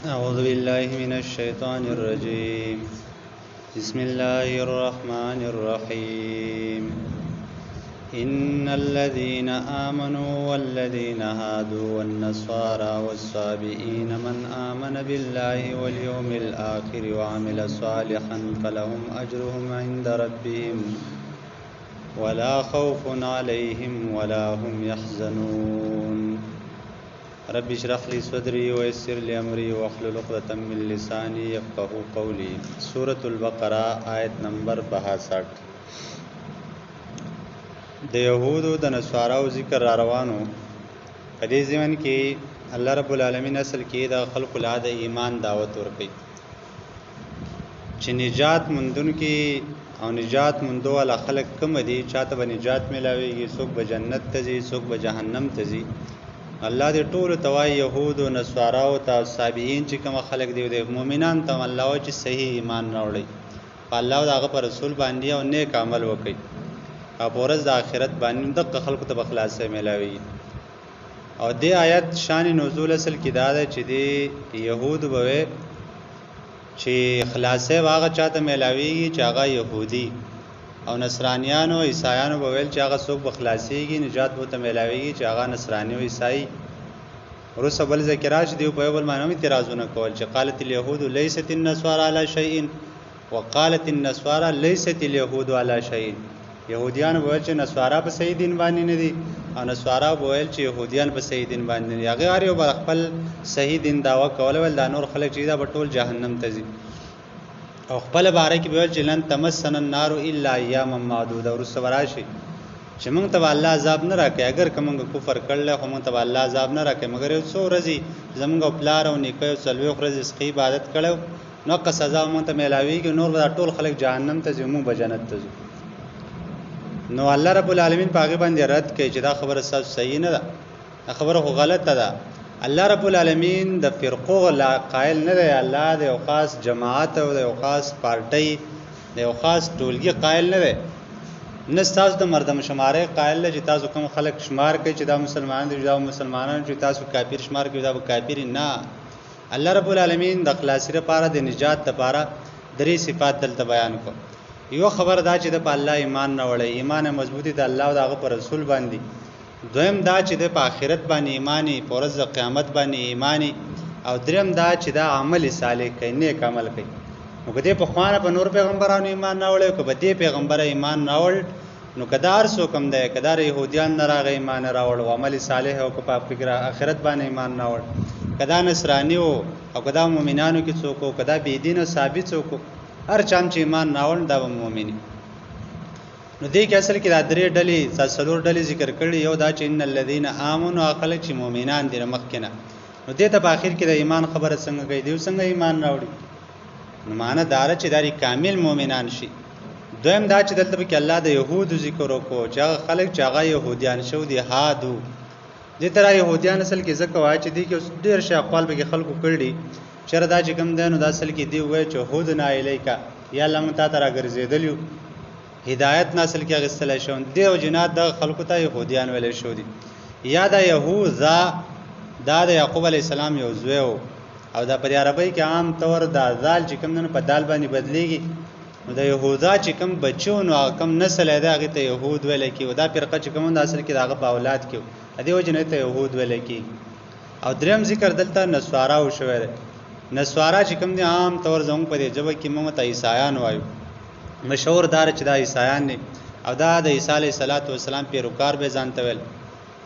أعوذ بالله من الشيطان الرجيم. بسم الله الرحمن الرحيم. إن الذين آمنوا والذين هادوا والنصارى والصابئين من آمن بالله واليوم الآخر وعمل صالحا فلهم أجرهم عند ربهم ولا خوف عليهم ولا هم يحزنون. رب اشرح لي صدري ويسر لي امري واحلل عقدة من لساني يفقهوا قولي. سورة البقرہ آیت نمبر 62. د یهودو د نصاراو ذکر را روانو. په دې ځمن کې الله رب العالمین اصل کې د خلق له د ایمان دعوت ورکړي چې نجات مندون کې او نجات مندو ول خلق کم دي، چاته به نجات ملاويږي، څوک به جنت ته ځي، څوک به جهنم ته ځي. الله دې ټول توای يهود او نصارا او تابعین چې کوم خلق دی د مؤمنان ته الله چې صحیح ایمان راوړي په الله او هغه پر رسول باندې او نیک عمل وکړي او ورځ د آخرت باندې د خلکو ته بخلاصه ملاوي. او دې آیت شان نزول اصل کې دا ده چې دی يهود به چې خلاصه واغه چاته ملاوي چې هغه يهودي او نصرانیانو عیسایانو به ویل چې هغه څوک بخلاصيږي نجات وو ته ملاويږي چې هغه نصرانی او عیسائی. ورسره بل ذکراج دی په بل معنی اعتراضونه کول چې قالت اليهود ليست النصارى على شيء وقالت النصارى ليست اليهود على شيء. يهوديان ویل چې نصارا په صحیح دین باندې نه دي او نصارا ویل چې يهوديان په صحیح دین باندې نه دي. هغه اړ یو خپل صحیح دین داوا کول ول دا نور خلک چې دا ټول جهنم ته ځي او خپل باره کې به چې لن تمسن النار الا اياما معدوده. ورسره راشي چې موږ ته الله عذاب نه راکړي، اگر کوم کفر کړل خو موږ ته الله عذاب نه راکړي، مګر یو څو ورځې زموږ پلار او نیکه او څلوي ورځې سخی عبادت کړو نو که سزا موږ ته ملاويږي، نور به ټول خلک جهنم ته ځي، موږ به جنت ته ځو. نو الله رب العالمین په هغه باندې رد کوي چې دا خبره صحیح نه ده، خبره خو غلطه ده. الله رب العالمین د فرقو قائل نه دی، الله د یو خاص جماعت او د یو خاص پارټي د یو خاص ټولګي قائل نه دی. نه تاسو د مردم شماره قائل نه چې تاسو کوم خلک شمار کوي چې دا مسلمان دي، دا مسلمانان چې تاسو کافر شمار کوي دا کافر نه. الله رب العالمین د خلاصي لپاره د نجات لپاره درې صفات دلته بیان کو. یو خبر دا چې د الله ایمان نه وړي، ایمان مضبوطی د الله او د هغه پر رسول باندې. دویم دا چې د په آخرت باندې ایمانی، په ورځ د قیامت باندې ایمانی. او دریم دا چې دا عمل صالح کوي، نیک عمل کوي. نو کله په خوانه په نور پیغمبرانو ایمان نه وړي، کله په دې پیغمبر ایمان نه وړ، نو کدار سو کم ده، کدار يهوديان نه راغی ایمان راوړ او عمل صالح او په فکر آخرت باندې ایمان نه وړ، کدا نصرانی او کدا مؤمنانو کې څوک او کدا بی دین او ثابت څوک، هر چا چې ایمان نه وړ دا مؤمنی. نو دې کې اصل کې دا درې ډلې څلور ډلې ذکر کړي. یو دا چې ان الذين امنوا عقل چې مؤمنان دي مخکنه. نو دې ته په اخر کې د ایمان خبره څنګه کوي، دی څنګه ایمان راوړي، نو معنی دار چې داري کامل مؤمنان شي. دویم دا چې دلته کې الله د يهود ذکر وکړو چې هغه خلک چې هغه يهوديان شو دي هادو. دې تر يهوديان اصل کې ځکه وایي چې دې کې ډېر شي خپل به خلکو کړي چردا چې کوم دنو د اصل کې دی وای چې هود نه الیکا یا لم تا تر ګرځیدلیو هدایت نسل کې غسل شون دی او جنات د خلکو ته يهوديان ویل شو دي. یا د يهوذا دا د يعقوب عليه السلام یو زوی او دا په عربی کې عام طور د ذال چې کوم نه په دال باندې بدلیږي. نو د يهوذا چې کوم بچو نو کوم نسل دی هغه ته يهود ویل کی، او دا فرقه چې کوم د اصل کې دغه په اولاد کې دی او جنته يهود ویل کی. او دریم ذکر دلته نسوارا او شوی. نسوارا چې کوم دي عام طور زموږ په دې جبه کې موږ ته عیسایان وایو، مشهور دار چې دا عیسایان دي او دا د عیسی علیه السلام پیروکار به ځانته ویل.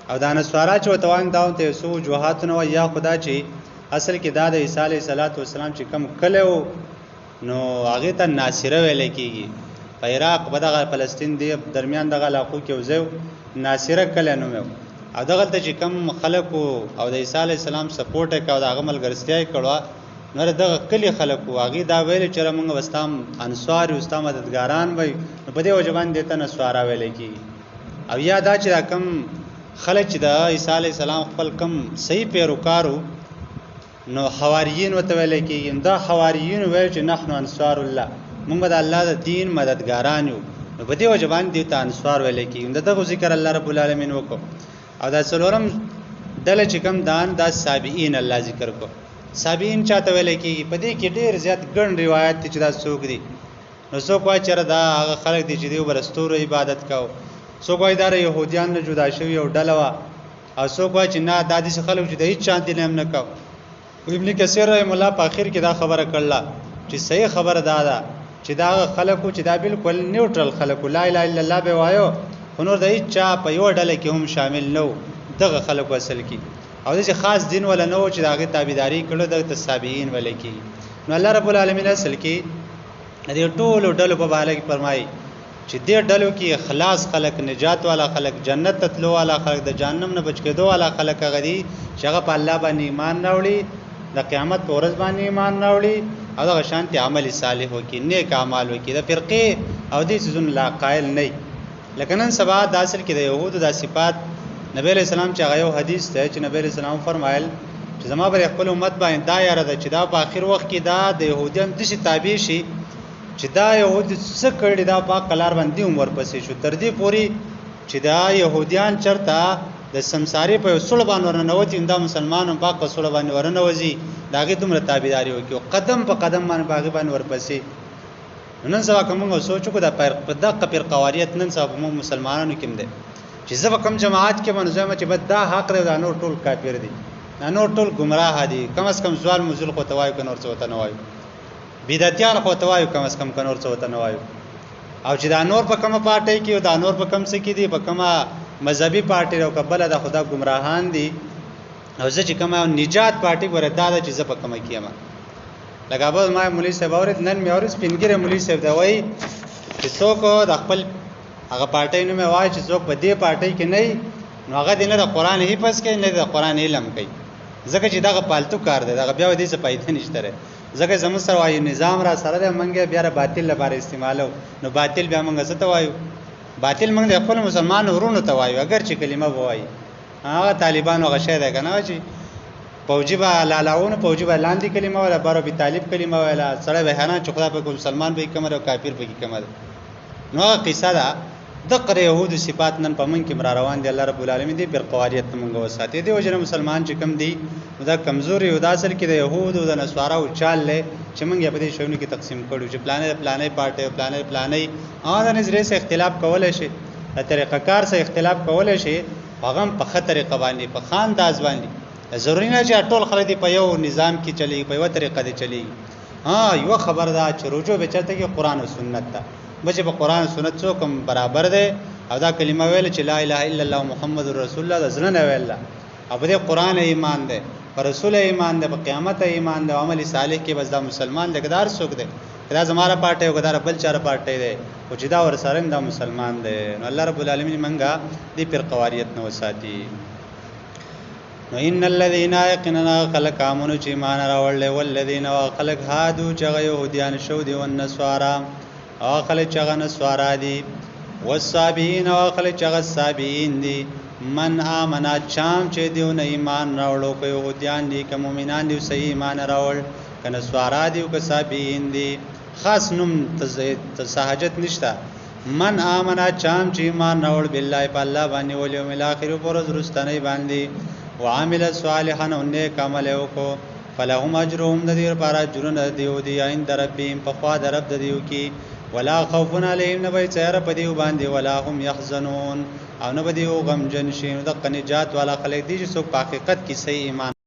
او دا نسوارا چې وتوان دا ته سو جوهات نو یا خدا چې اصل کې دا د عیسی علیه السلام چې کوم کلو نو هغه ته ناصره ویل کېږي. په عراق بدغه فلسطین دی درمیان دغه علاقو کې وزو ناصره کله نو او دغه ته چې کوم خلکو او د عیسی علیه السلام سپورټ وکاو د عمل ګرځتیا کړه نو دغه کلی خلکو هغه دا ویل چې موږ واستام انصار او واستام مددګاران وای، نو په دې وجبان دته نسوارا ویل کېږي. او یا دا چې کوم خلک چې د عیسی علیه السلام خپل کوم صحیح پیروکارو نو حواریین وته ویل کېږي. دا حواریین وایي چې نحنو انصار الله، موږ د الله د دین مددګاران یو، نو په دې وجبان دي ته انصار ویل کېږي. دغه ذکر الله رب العالمین وکړو. او دا څلورم دله چې کوم دان دا سابعین الله ذکر کو. سابین چاته ویل کیږي په دې کې ډیر زیات ګڼ روایت دي چې دا څوک دي نو څوک وایي چې دا هغه خلک دي چې دی ورستورو عبادت کاو څوک وایي دا يهوديان نه جدا شوی او ډله وا او څوک وایي چې نه دا دي خلک چې د هیڅ چا دي نه کاو ابن کثیر رحم الله په اخر کې دا خبره کړله چې صحیح خبره ده چې دا خلکو چې دا بالکل نیوټرل خلکو لا اله الا الله به وایو خو نور د هیڅ چا په یو ډله کې هم شامل نو دغه خلکو اصل کې او دغه خاص دین ولا نو چې داغه تابعداري کړو د تسابین ولې کې نو الله رب العالمین اصل کې دې ټول ډلو په اړه کې فرمایي چې دې ډلو کې اخلاص خلق نجات والا خلق جنت تتلو والا خلق د جهنم نه بچ کېدو والا خلق غدي چې هغه په الله باندې ایمان راوړي د قیامت پر ورځ باندې ایمان راوړي او د شانتي عمل صالح وکي نیک اعمال وکي د فرقه او د سيزون لا قائل نه لکه نن سبا د اصل کې د يهودو د صفات نبی علیہ السلام چې هغه یو حدیث دی چې نبی علیہ السلام فرمایل چې زما بر خپل امت باندې دا یاره ده چې دا په اخر وخت کې دا د يهوديان د شي تابع شي چې دا يهود څه کړي دا په قلار باندې عمر پسې شو تر دې پوري چې دا يهوديان چرته د سمساری په وسول باندې ورنوتی دا مسلمانانو په وسول باندې ورنوځي داګه دومره تابعداري وکي قدم په قدم باندې باغ باندې ورپسې نن سبا کومه سوچو دا په دغه پر قواریت نن سبا مو مسلمانانو کې ده چې زب کم جماعت کې منظمه چې بد دا حق دی دا نور ټول کافر دي نور ټول گمراه دي کم از کم سوال مزل خو توای کنور څه وته نه وایو بدعتيان خو توای کم از کم کنور څه وته نه وایو او چې دا نور په کومه پارټي کې دا نور په کم څه کې دي په کومه مذهبي پارټي او قبل د خدا گمراهان دي او زه چې کومه نجات پارټي ورته دا چې زه په کومه کېما لګابه ما مولوی صاحب اورید نن مې اورید سپینګره مولوی صاحب دا وای چې څوک د خپل هغه پارټي نو مې وای چې څوک په دې پارټي کې نه نو هغه دینه د قران حفظ کوي نه د قران علم کوي ځکه چې دا پالتو کار دی دا بیا دې څه پایته نشته ځکه زموږ سره وایي نظام را سره د منګه بیا باطل لپاره استعمالو نو باطل بیا موږ څه ته وایو باطل موږ د خپل مسلمان ورونو ته وایو اگر چې کلمه وایي هغه طالبانو غشه ده کنه چې فوجي با لالاون فوجي با لاندې کلمه ولا بارو بي طالب کلمه ولا سره وهانه چې خدا په مسلمان به کمر او کافر به کمر نو قصه ده د قره يهود صفات نن په من کې مر روان دي الله رب العالمین دې پر قواریت موږ وساتي دي وجنه مسلمان چې کم دي دا کمزوري او داسل کې د يهود او د نصارا او چال له چې موږ په دې شونو کې تقسیم کړو چې پلانې پارټي پلانې ان نظریه سره اختلاف کولای شي طریقه کار سره اختلاف کولای شي هغه په خطر قوانين په خان داز باندې ضروري نه چې ټول خلک په یو نظام کې چلی په یو طریقه دي چلی یو خبر دا چې رجوع به چرته کې قران او سنت ته بچې په قران سنت څو کوم برابر ده او دا کلمه ویل چې لا اله الا الله محمد رسول الله د ځنه ویل او په قران ایمان ده پر رسول ایمان ده په قیامت ایمان ده عمل صالح کې بس دا مسلمان دګدار څوک ده دا زماره پارټي او غدار بل چاره پارټي ده او چې دا ور سره دا مسلمان ده نو الله رب العالمین منګه دې پر قواریت نو ساتي نو ان الذين يقننا خلق امنو چې ایمان راوړل والذین خلق هادو چې يهوديان شو دي او نصارا او خلق چې نصارا دي والصابین او خلق چې صابین دي من امنا چام چې دیونه ایمان راوړو کوي يهوديان دي که مؤمنان دي صحیح ایمان راوړ کنه سوارا دي او که صابین دي خاص نوم تساهجت نشتا من امنا چام چې ایمان راوړ بالله په الله باندې او یوم الاخر پر ورځ باندې وعمل صالحا نیک عمل وکړو فلهم اجرهم ندیر پر اجرون دیو دی عند ربهم په خوا د رب دیو کی ولا خوف علیهم نبی چهره په دیو باندې ولا هم يحزنون او نه بدیو غم جن شي د نجات والا خلک دي چې څوک په حقیقت کې صحیح ایمان